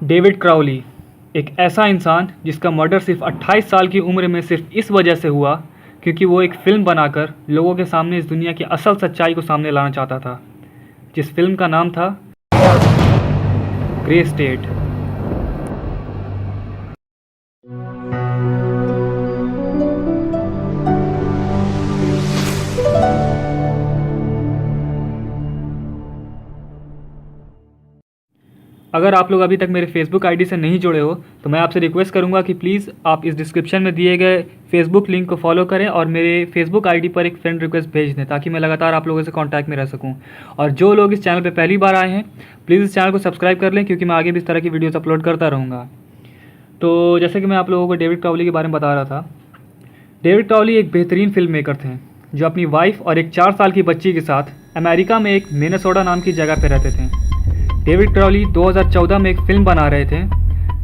David Crowley, एक ऐसा इंसान जिसका मर्डर सिर्फ 28 साल की उम्र में सिर्फ इस वजह से हुआ क्योंकि वो एक फ़िल्म बनाकर लोगों के सामने इस दुनिया की असल सच्चाई को सामने लाना चाहता था, जिस फिल्म का नाम था ग्रे स्टेट। अगर आप लोग अभी तक मेरे फेसबुक आईडी से नहीं जुड़े हो तो मैं आपसे रिक्वेस्ट करूंगा कि प्लीज़ आप इस डिस्क्रिप्शन में दिए गए फेसबुक लिंक को फॉलो करें और मेरे फेसबुक आईडी पर एक फ्रेंड रिक्वेस्ट भेज दें ताकि मैं लगातार आप लोगों से कांटेक्ट में रह सकूं। और जो लोग इस चैनल पे पहली बार आए हैं प्लीज़ इस चैनल को सब्सक्राइब कर लें क्योंकि मैं आगे भी इस तरह की वीडियोज़ अपलोड करता रहूँगा। तो जैसे कि मैं आप लोगों को डेविड क्राउली के बारे में बता रहा था, डेविड क्राउली एक बेहतरीन फिल्म मेकर थे जो अपनी वाइफ और एक 4 साल की बच्ची के साथ अमेरिका में एक मिनेसोटा नाम की जगह पर रहते थे। डेविड क्राउली 2014 में एक फ़िल्म बना रहे थे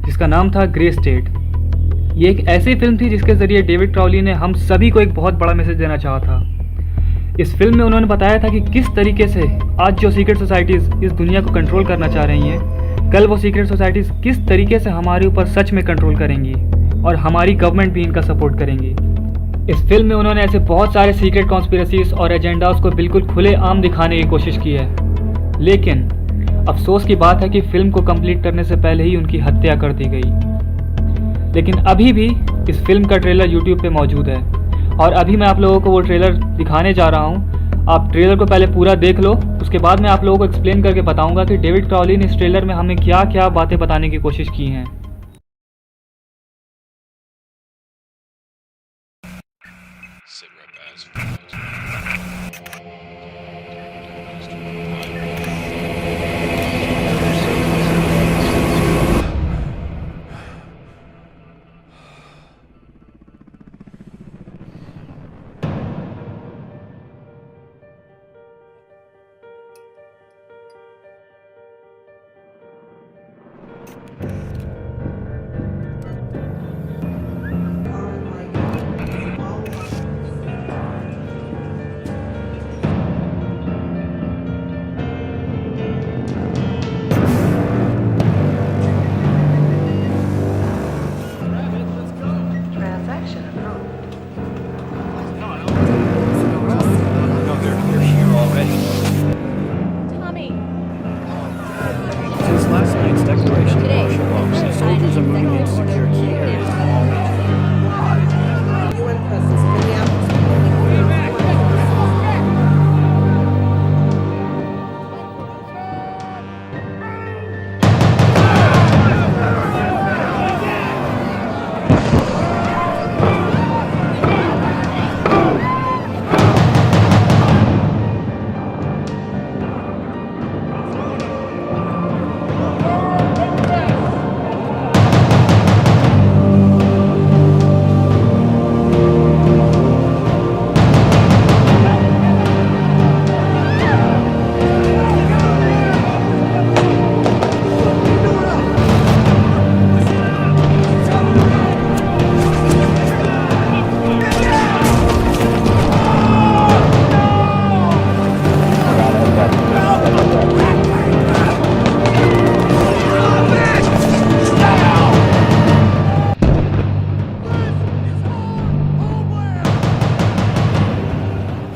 जिसका नाम था ग्रे स्टेट। ये एक ऐसी फिल्म थी जिसके ज़रिए डेविड क्राउली ने हम सभी को एक बहुत बड़ा मैसेज देना चाहा था। इस फिल्म में उन्होंने बताया था कि किस तरीके से आज जो सीक्रेट सोसाइटीज़ इस दुनिया को कंट्रोल करना चाह रही हैं, कल वो सीक्रेट सोसाइटीज़ किस तरीके से हमारे ऊपर सच में कंट्रोल करेंगी और हमारी गवर्नमेंट भी इनका सपोर्ट करेंगी। इस फिल्म में उन्होंने ऐसे बहुत सारे सीक्रेट कॉन्स्पिरेसीज और एजेंडाज को बिल्कुल खुलेआम दिखाने की कोशिश की है, लेकिन अफसोस की बात है कि फिल्म को कंप्लीट करने से पहले ही उनकी हत्या कर दी गई। लेकिन अभी भी इस फिल्म का ट्रेलर यूट्यूब पे मौजूद है और अभी मैं आप लोगों को वो ट्रेलर दिखाने जा रहा हूँ। आप ट्रेलर को पहले पूरा देख लो, उसके बाद मैं आप लोगों को एक्सप्लेन करके बताऊँगा कि डेविड क्राउली ने इस ट्रेलर में हमें क्या क्या बातें बताने की कोशिश की हैं। Last night's declaration of martial law, soldiers are moving into secure key areas in all major UN presence in Minneapolis.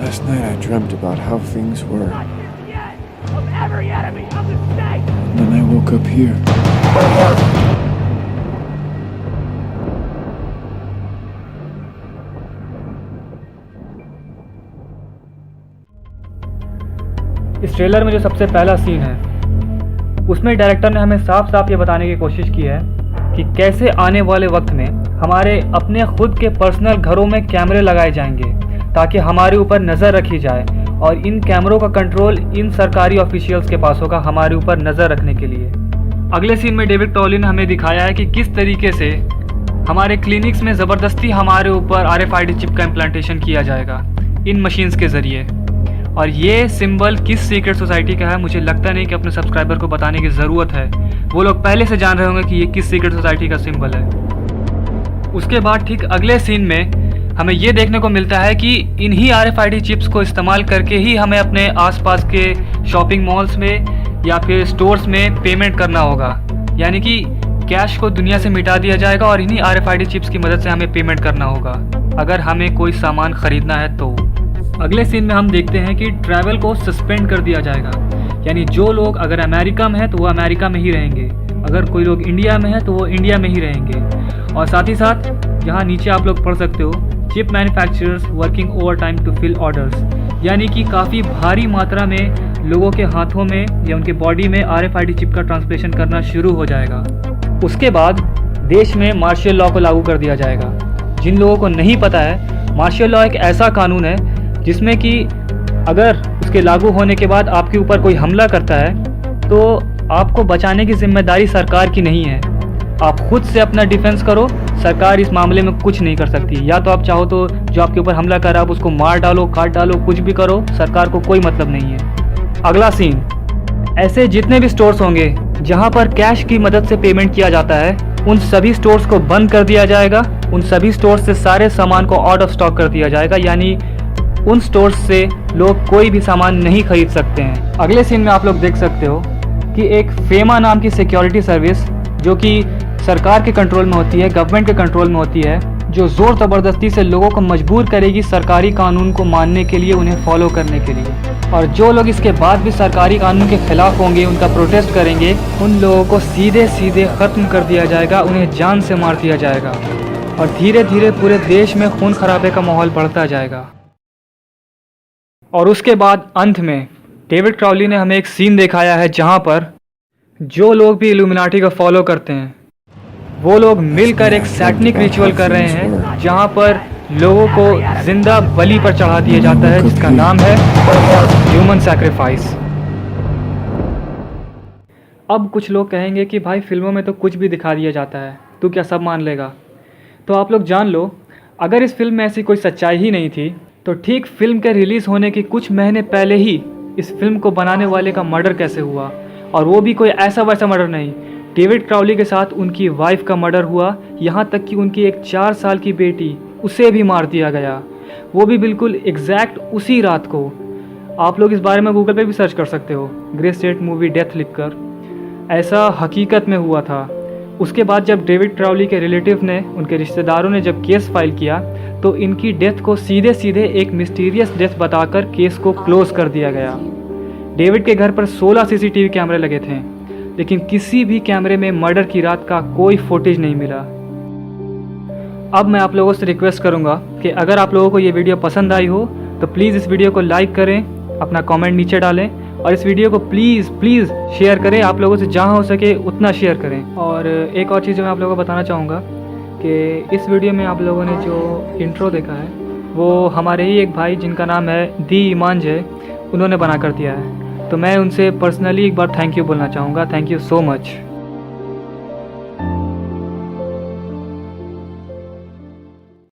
Last night I dreamt about how things were. of every enemy of the state. And then I woke up here. इस trailer में जो सबसे पहला scene है उसमें director ने हमें साफ साफ ये बताने की कोशिश की है कि कैसे आने वाले वक्त में हमारे अपने खुद के पर्सनल घरों में कैमरे लगाए जाएंगे ताकि हमारे ऊपर नज़र रखी जाए और इन कैमरों का कंट्रोल इन सरकारी ऑफिशियल्स के पास होगा हमारे ऊपर नज़र रखने के लिए। अगले सीन में डेविड क्राउली ने हमें दिखाया है कि किस तरीके से हमारे क्लिनिक्स में ज़बरदस्ती हमारे ऊपर RFID चिप का इम्प्लांटेशन किया जाएगा इन मशीन्स के ज़रिए। और ये सिंबल किस सीक्रेट सोसाइटी का है मुझे लगता नहीं कि अपने सब्सक्राइबर को बताने की ज़रूरत है, वो लोग पहले से जान रहे होंगे कि ये किस सीक्रेट सोसाइटी का सिंबल है। उसके बाद ठीक अगले सीन में हमें ये देखने को मिलता है कि इन्हीं RFID चिप्स को इस्तेमाल करके ही हमें अपने आसपास के शॉपिंग मॉल्स में या फिर स्टोर्स में पेमेंट करना होगा यानी कि कैश को दुनिया से मिटा दिया जाएगा और इन्हीं RFID चिप्स की मदद से हमें पेमेंट करना होगा अगर हमें कोई सामान खरीदना है तो। अगले सीन में हम देखते हैं कि ट्रैवल को सस्पेंड कर दिया जाएगा, यानी जो लोग अगर अमेरिका में है तो वो अमेरिका में ही रहेंगे, अगर कोई लोग इंडिया में है तो वो इंडिया में ही रहेंगे। और साथ ही साथ यहाँ नीचे आप लोग पढ़ सकते हो, chip manufacturers working overtime to fill orders, यानी कि काफ़ी भारी मात्रा में लोगों के हाथों में या उनके बॉडी में RFID चिप का ट्रांसलेशन करना शुरू हो जाएगा। उसके बाद देश में मार्शल लॉ को लागू कर दिया जाएगा। जिन लोगों को नहीं पता है, मार्शल लॉ एक ऐसा कानून है जिसमें कि अगर उसके लागू होने के बाद आपके ऊपर कोई हमला करता है तो आपको बचाने की जिम्मेदारी सरकार की नहीं है, आप खुद से अपना डिफेंस करो। सरकार इस मामले में कुछ नहीं कर सकती। या तो आप चाहो तो जो आपके ऊपर हमला कर रहा है आप उसको मार डालो, काट डालो, कुछ भी करो, सरकार को कोई मतलब नहीं है। अगला सीन, ऐसे जितने भी स्टोर्स होंगे जहां पर कैश की मदद से पेमेंट किया जाता है उन सभी स्टोर्स को बंद कर दिया जाएगा। उन सभी स्टोर्स से सारे सामान को आउट ऑफ स्टॉक कर दिया जाएगा, यानी उन स्टोर्स से लोग कोई भी सामान नहीं खरीद सकते हैं। अगले सीन में आप लोग देख सकते हो कि एक फेमा नाम की सिक्योरिटी सर्विस जो कि सरकार के कंट्रोल में होती है, गवर्नमेंट के कंट्रोल में होती है, जो ज़ोर ज़बरदस्ती से लोगों को मजबूर करेगी सरकारी कानून को मानने के लिए, उन्हें फॉलो करने के लिए। और जो लोग इसके बाद भी सरकारी कानून के खिलाफ होंगे, उनका प्रोटेस्ट करेंगे, उन लोगों को सीधे सीधे ख़त्म कर दिया जाएगा, उन्हें जान से मार दिया जाएगा और धीरे धीरे पूरे देश में खून खराबे का माहौल बढ़ता जाएगा। और उसके बाद अंत में डेविड क्राउली ने हमें एक सीन दिखाया है जहाँ पर जो लोग भी इल्यूमिनाटी को फॉलो करते हैं वो लोग मिलकर एक सैटनिक रिचुअल कर रहे हैं जहाँ पर लोगों को जिंदा बलि पर चढ़ा दिया जाता है, जिसका नाम है ह्यूमन सैक्रिफाइस। अब कुछ लोग कहेंगे कि भाई फिल्मों में तो कुछ भी दिखा दिया जाता है, तू क्या सब मान लेगा? तो आप लोग जान लो, अगर इस फिल्म में ऐसी कोई सच्चाई ही नहीं थी तो ठीक फिल्म के रिलीज़ होने के कुछ महीने पहले ही इस फिल्म को बनाने वाले का मर्डर कैसे हुआ, और वो भी कोई ऐसा वैसा मर्डर नहीं। डेविड क्राउली के साथ उनकी वाइफ का मर्डर हुआ, यहाँ तक कि उनकी एक 4 साल की बेटी, उसे भी मार दिया गया, वो भी बिल्कुल एग्जैक्ट उसी रात को। आप लोग इस बारे में गूगल पे भी सर्च कर सकते हो, ग्रे स्टेट मूवी डेथ लिखकर। ऐसा हकीकत में हुआ था। उसके बाद जब डेविड क्राउली के रिलेटिव ने, उनके रिश्तेदारों ने जब केस फाइल किया तो इनकी डेथ को सीधे सीधे एक मिस्टीरियस डेथ बताकर केस को क्लोज कर दिया गया। डेविड के घर पर 16 CCTV कैमरे लगे थे, लेकिन किसी भी कैमरे में मर्डर की रात का कोई फुटेज नहीं मिला। अब मैं आप लोगों से रिक्वेस्ट करूंगा कि अगर आप लोगों को ये वीडियो पसंद आई हो तो प्लीज़ इस वीडियो को लाइक करें, अपना कमेंट नीचे डालें और इस वीडियो को प्लीज़ शेयर करें। आप लोगों से जहाँ हो सके उतना शेयर करें। और एक और चीज़ मैं आप लोगों को बताना चाहूँगा कि इस वीडियो में आप लोगों ने जो इंट्रो देखा है वो हमारे ही एक भाई जिनका नाम है दी ईमांज है, उन्होंने बना कर दिया है। तो मैं उनसे पर्सनली एक बार थैंक यू बोलना चाहूँगा। Thank you so much.